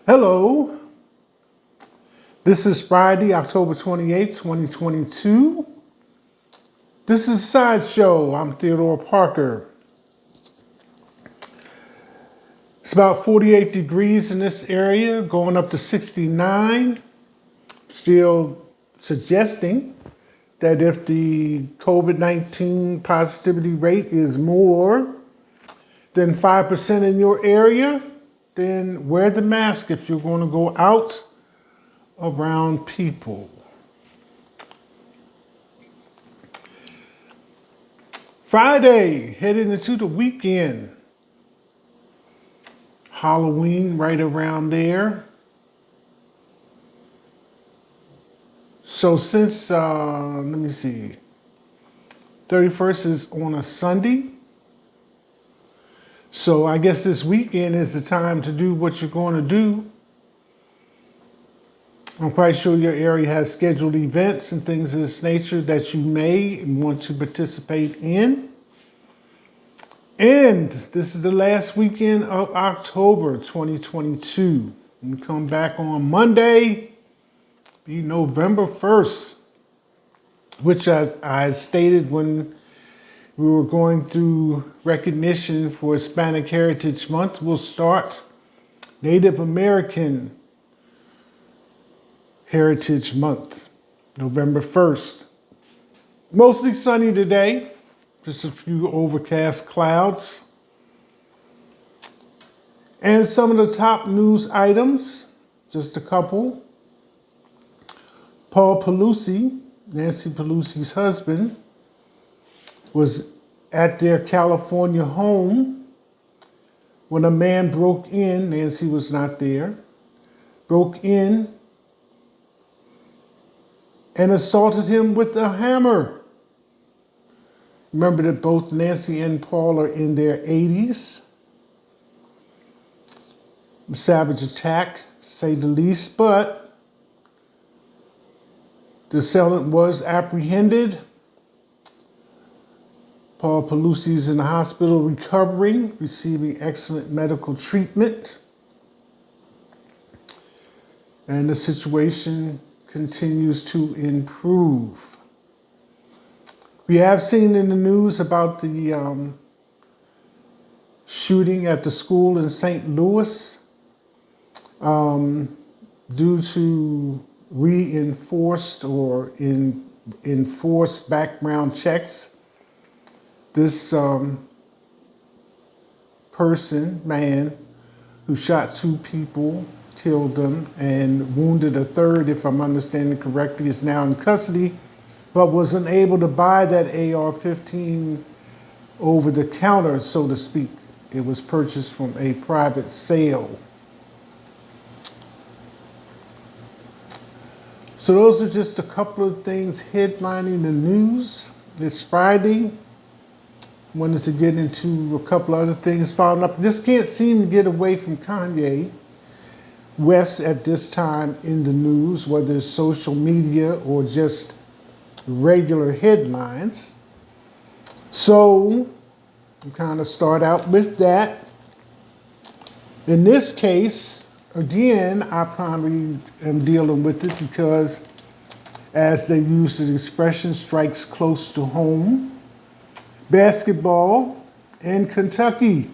Hello, this is Friday, October 28th, 2022. This is Sideshow. I'm Theodore Parker. It's about 48 degrees in this area, going up to 69. Still suggesting that if the COVID-19 positivity rate is more than 5% in your area, then wear the mask if you're going to go out around people. Friday, heading into the weekend. Halloween right around there. So since, let me see, 31st is on a Sunday. So I guess this weekend is the time to do what you're going to do. I'm quite sure your area has scheduled events and things of this nature that you may want to participate in. And this is the last weekend of October 2022. We come back on Monday, be November 1st, which as I stated when we were going through recognition for Hispanic Heritage Month, we'll start Native American Heritage Month, November 1st. Mostly sunny today, just a few overcast clouds. And some of the top news items, just a couple. Paul Pelosi, Nancy Pelosi's husband, was at their California home when a man broke in. Nancy was not there. Broke in and assaulted him with a hammer. Remember that both Nancy and Paul are in their 80s. A savage attack, to say the least, but the assailant was apprehended. Paul Pelosi is in the hospital recovering, receiving excellent medical treatment. And the situation continues to improve. We have seen in the news about the shooting at the school in St. Louis. Due to reinforced or enforced background checks, this man who shot two people, killed them, and wounded a third, if I'm understanding correctly, is now in custody, but was unable to buy that AR-15 over the counter, so to speak. It was purchased from a private sale. So those are just a couple of things headlining the news this Friday. Wanted to get into a couple other things following up. Just can't seem to get away from Kanye West at this time in the news, whether it's social media or just regular headlines. So we kind of start out with that. In this case, again, I probably am dealing with it because, as they use the expression, strikes close to home. Basketball in Kentucky.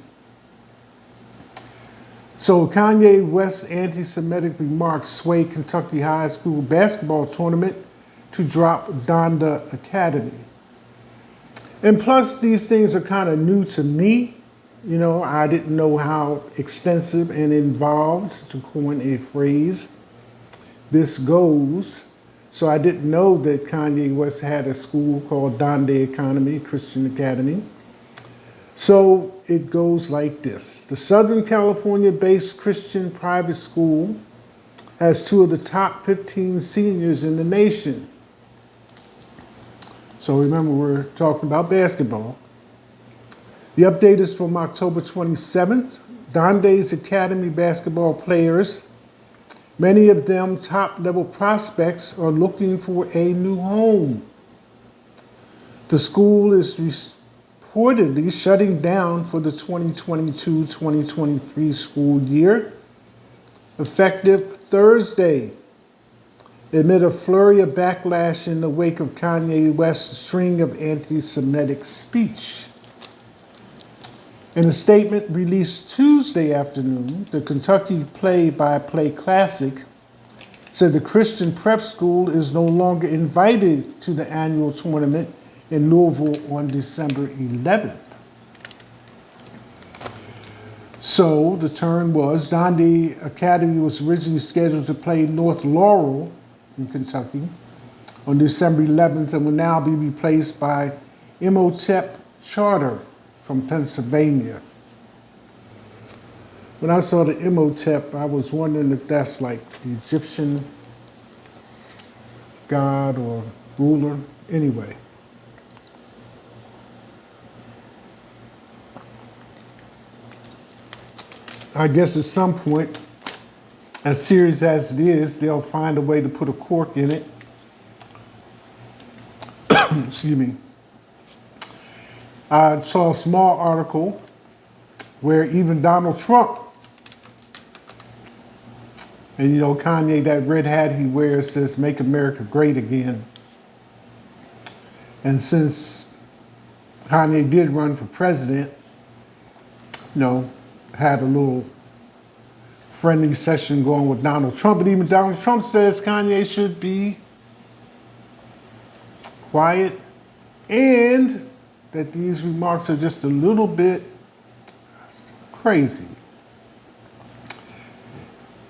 So Kanye West's anti-Semitic remarks swayed Kentucky high school basketball tournament to drop Donda Academy. And plus, these things are kind of new to me. You know, I didn't know how extensive and involved, to coin a phrase, this goes. So I didn't know that Kanye West had a school called Donda Academy, Christian Academy. So it goes like this. The Southern California-based Christian private school has two of the top 15 seniors in the nation. So remember, we're talking about basketball. The update is from October 27th. Donda's Academy basketball players, many of them top-level prospects, are looking for a new home. The school is reportedly shutting down for the 2022-2023 school year. effective Thursday, amid a flurry of backlash in the wake of Kanye West's string of anti-Semitic speech. In a statement released Tuesday afternoon, the Kentucky Play-by-Play Classic said the Christian prep school is no longer invited to the annual tournament in Louisville on December 11th. So the turn was, Dundee Academy was originally scheduled to play North Laurel in Kentucky on December 11th and will now be replaced by Imhotep Charter from Pennsylvania. When I saw the Imhotep, I was wondering if that's like the Egyptian god or ruler. Anyway. I guess at some point, as serious as it is, they'll find a way to put a cork in it. Excuse me. I saw a small article where even Donald Trump, and you know, Kanye, that red hat he wears says, "Make America Great Again." And since Kanye did run for president, you know, had a little friendly session going with Donald Trump, and even Donald Trump says Kanye should be quiet and that these remarks are just a little bit crazy.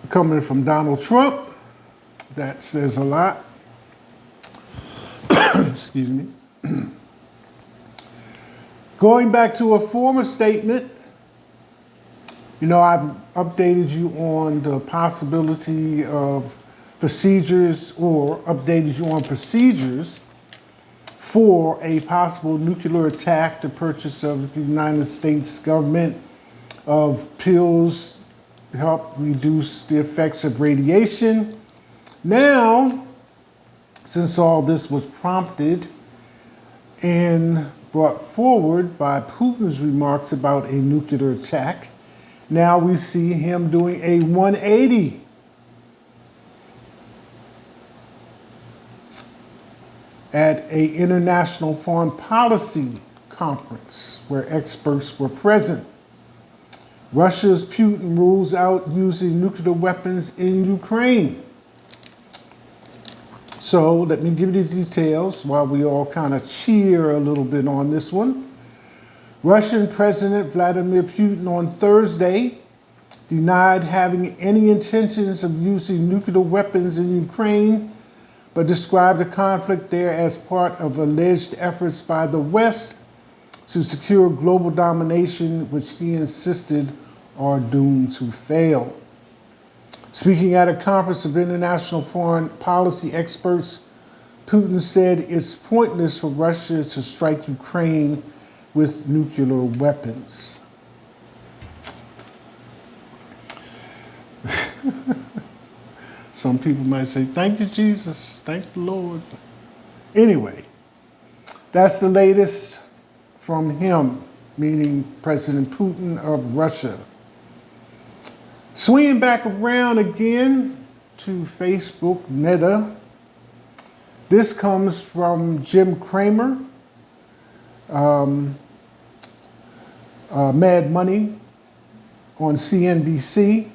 Coming from Donald Trump, that says a lot. Excuse me. Going back to a former statement, you know, I've updated you on the possibility of procedures, or updated you on procedures for a possible nuclear attack, the purchase of the United States government of pills to help reduce the effects of radiation. Now, since all this was prompted and brought forward by Putin's remarks about a nuclear attack, now we see him doing a 180. At an international foreign policy conference where experts were present. Russia's Putin rules out using nuclear weapons in Ukraine. So let me give you the details while we all kind of cheer a little bit on this one. Russian President Vladimir Putin on Thursday denied having any intentions of using nuclear weapons in Ukraine, but described the conflict there as part of alleged efforts by the West to secure global domination, which he insisted are doomed to fail. Speaking at a conference of international foreign policy experts, Putin said it's pointless for Russia to strike Ukraine with nuclear weapons. Some people might say, thank you, Jesus, thank the Lord. Anyway, that's the latest from him, meaning President Putin of Russia. Swinging back around again to Facebook Meta. This comes from Jim Cramer, Mad Money on CNBC.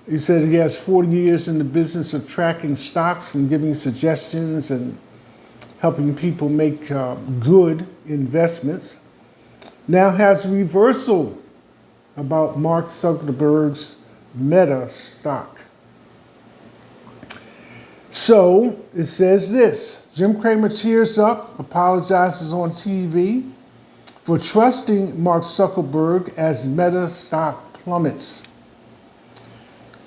He said he has 40 years in the business of tracking stocks and giving suggestions and helping people make good investments. Now has a reversal about Mark Zuckerberg's Meta stock. So it says this: Jim Cramer tears up, apologizes on TV for trusting Mark Zuckerberg as Meta stock plummets.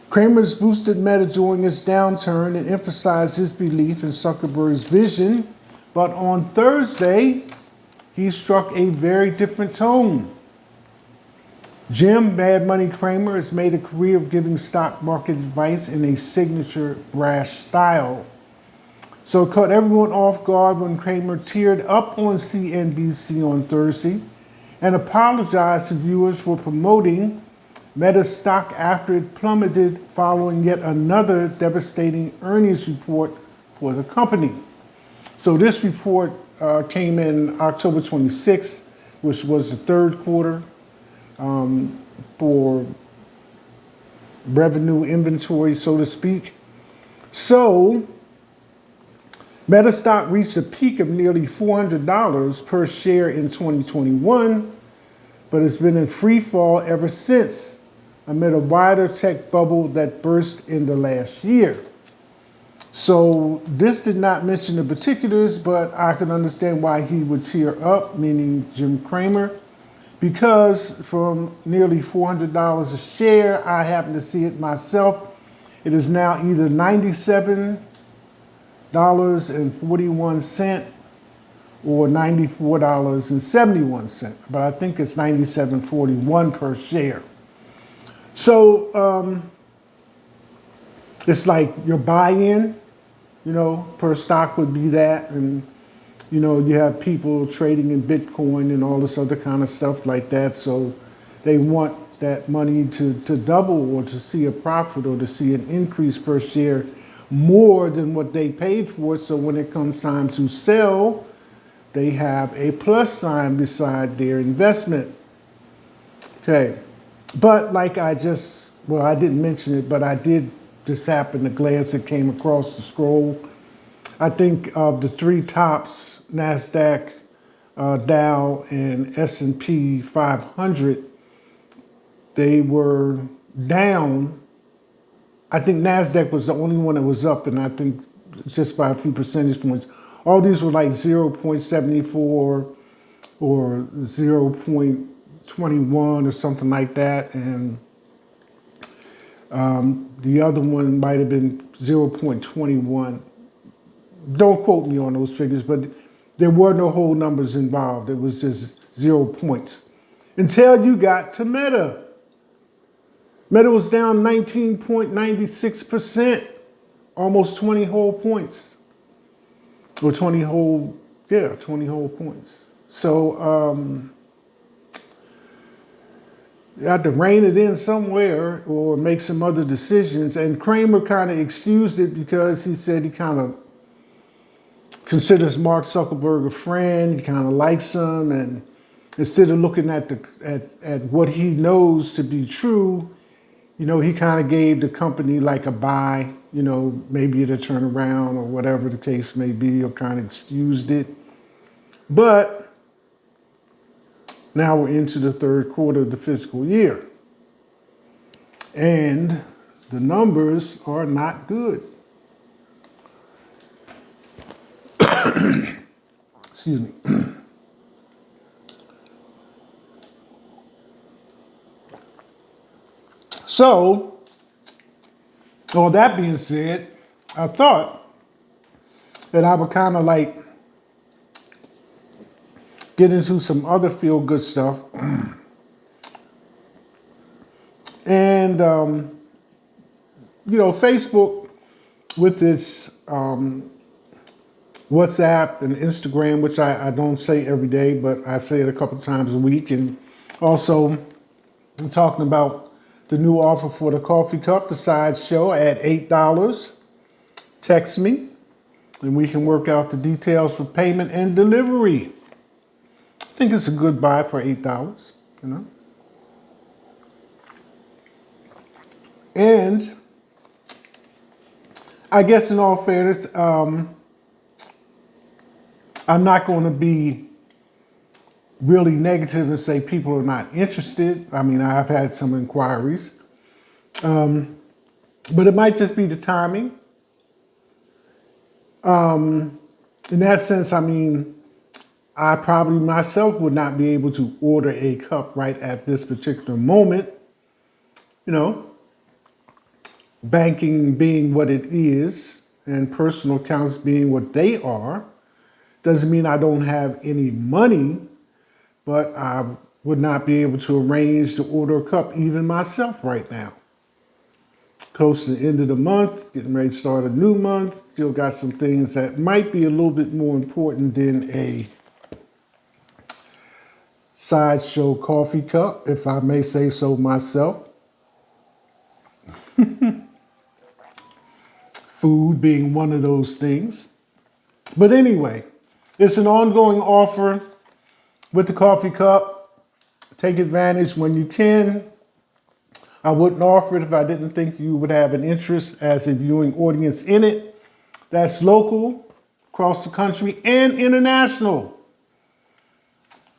Cramer's boosted Meta during this downturn and emphasized his belief in Zuckerberg's vision, but on Thursday, he struck a very different tone. Jim Mad Money Cramer has made a career of giving stock market advice in a signature brash style. So it caught everyone off guard when Cramer teared up on CNBC on Thursday and apologized to viewers for promoting Meta stock after it plummeted following yet another devastating earnings report for the company. So this report came in October 26th, which was the third quarter for revenue inventory, so to speak. So Meta stock reached a peak of nearly $400 per share in 2021, but it's been in free fall ever since, amid a wider tech bubble that burst in the last year. So this did not mention the particulars, but I can understand why he would tear up, meaning Jim Cramer, because from nearly $400 a share, I happen to see it myself. It is now either $97.41 or $94.71, but I think it's $97.41 per share. So it's like your buy-in, per stock would be that, and you have people trading in Bitcoin and all this other kind of stuff like that. So they want that money to double or to see a profit or to see an increase per share more than what they paid for. So when it comes time to sell, they have a plus sign beside their investment. Okay. But like I didn't mention it, but I did just happen to glance, it came across the scroll. I think of the three tops, NASDAQ, Dow, and S&P 500, they were down. I think NASDAQ was the only one that was up, and I think just by a few percentage points. All these were like 0.74 or 0.21 or something like that, and the other one might have been 0.21. Don't quote me on those figures, but there were no whole numbers involved. It was just 0 points. Until you got to Meta. Meta was down 19.96%, almost 20 whole points. Or 20 whole points. So you had to rein it in somewhere or make some other decisions. And Cramer kind of excused it because he said he kind of considers Mark Zuckerberg a friend. He kind of likes him, and instead of looking at what he knows to be true, he kind of gave the company like a buy. Maybe it'll turn around or whatever the case may be, or kind of excused it. But now we're into the third quarter of the fiscal year, and the numbers are not good. Excuse me. So, all that being said, I thought that I would kind of like get into some other feel-good stuff. And, Facebook with this WhatsApp and Instagram, which I don't say every day, but I say it a couple times a week. And also, I'm talking about the new offer for the coffee cup, the side show at $8. Text me, and we can work out the details for payment and delivery. I think it's a good buy for $8, And I guess in all fairness, I'm not going to be really negative and say people are not interested. I mean, I've had some inquiries, but it might just be the timing. In that sense, I mean, I probably myself would not be able to order a cup right at this particular moment. Banking being what it is and personal accounts being what they are, doesn't mean I don't have any money, but I would not be able to arrange to order a cup even myself right now. Close to the end of the month, getting ready to start a new month, still got some things that might be a little bit more important than a sideshow coffee cup, if I may say so myself. Food being one of those things. But anyway, it's an ongoing offer with the coffee cup. Take advantage when you can. I wouldn't offer it if I didn't think you would have an interest as a viewing audience in it. That's local, across the country, and international.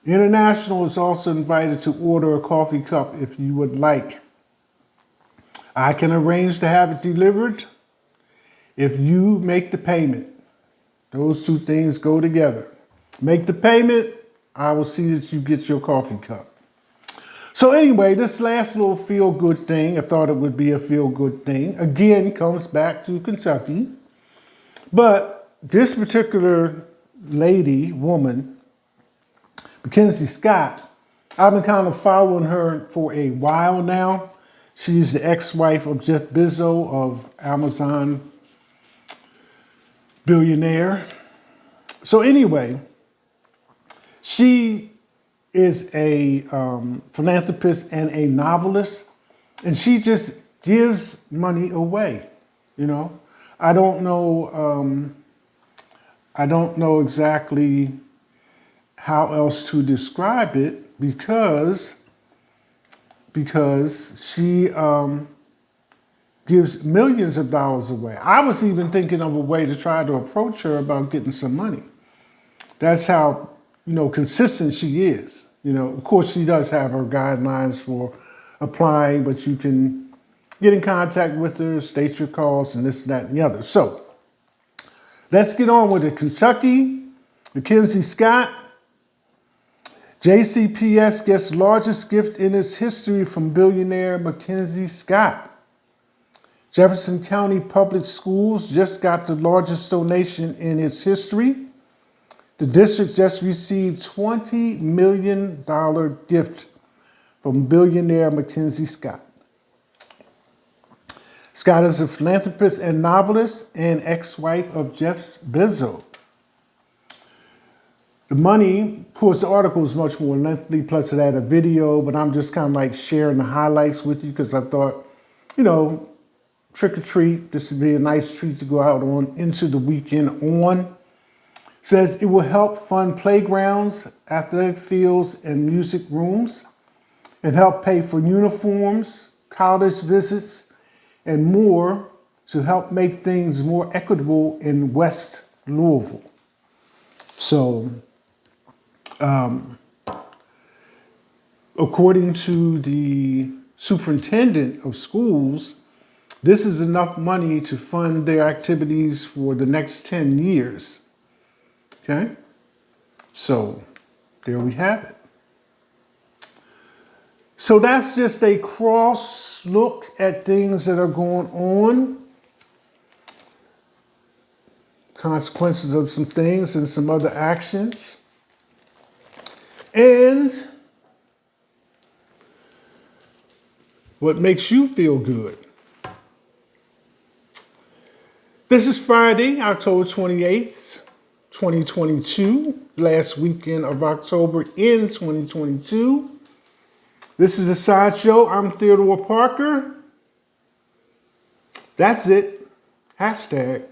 International is also invited to order a coffee cup if you would like. I can arrange to have it delivered if you make the payment. Those two things go together. Make the payment, I will see that you get your coffee cup. So anyway, this last little feel-good thing, I thought it would be a feel-good thing, again, comes back to Kentucky. But this particular lady, woman, Mackenzie Scott, I've been kind of following her for a while now. She's the ex-wife of Jeff Bezos of Amazon billionaire. So anyway, she is a philanthropist and a novelist, and she just gives money away. You know, I don't know exactly how else to describe it because she gives millions of dollars away. I was even thinking of a way to try to approach her about getting some money. That's how, consistent she is. Of course, she does have her guidelines for applying, but you can get in contact with her, state your costs, and this, that, and the other. So let's get on with it. Kentucky, Mackenzie Scott. JCPS gets largest gift in its history from billionaire Mackenzie Scott. Jefferson County Public Schools just got the largest donation in its history. The district just received $20 million gift from billionaire Mackenzie Scott. Scott is a philanthropist and novelist and ex-wife of Jeff Bezos. The money, of course, the article is much more lengthy, plus it had a video, but I'm just kind of like sharing the highlights with you because I thought, trick or treat, this would be a nice treat to go out on into the weekend on. Says it will help fund playgrounds, athletic fields, and music rooms, and help pay for uniforms, college visits, and more to help make things more equitable in West Louisville. So, according to the superintendent of schools, this is enough money to fund their activities for the next 10 years. Okay? So, there we have it. So that's just a cross look at things that are going on. Consequences of some things and some other actions. And what makes you feel good. This is Friday, October 28th, 2022, last weekend of October in 2022. This is a sideshow. I'm Theodore Parker. That's it. Hashtag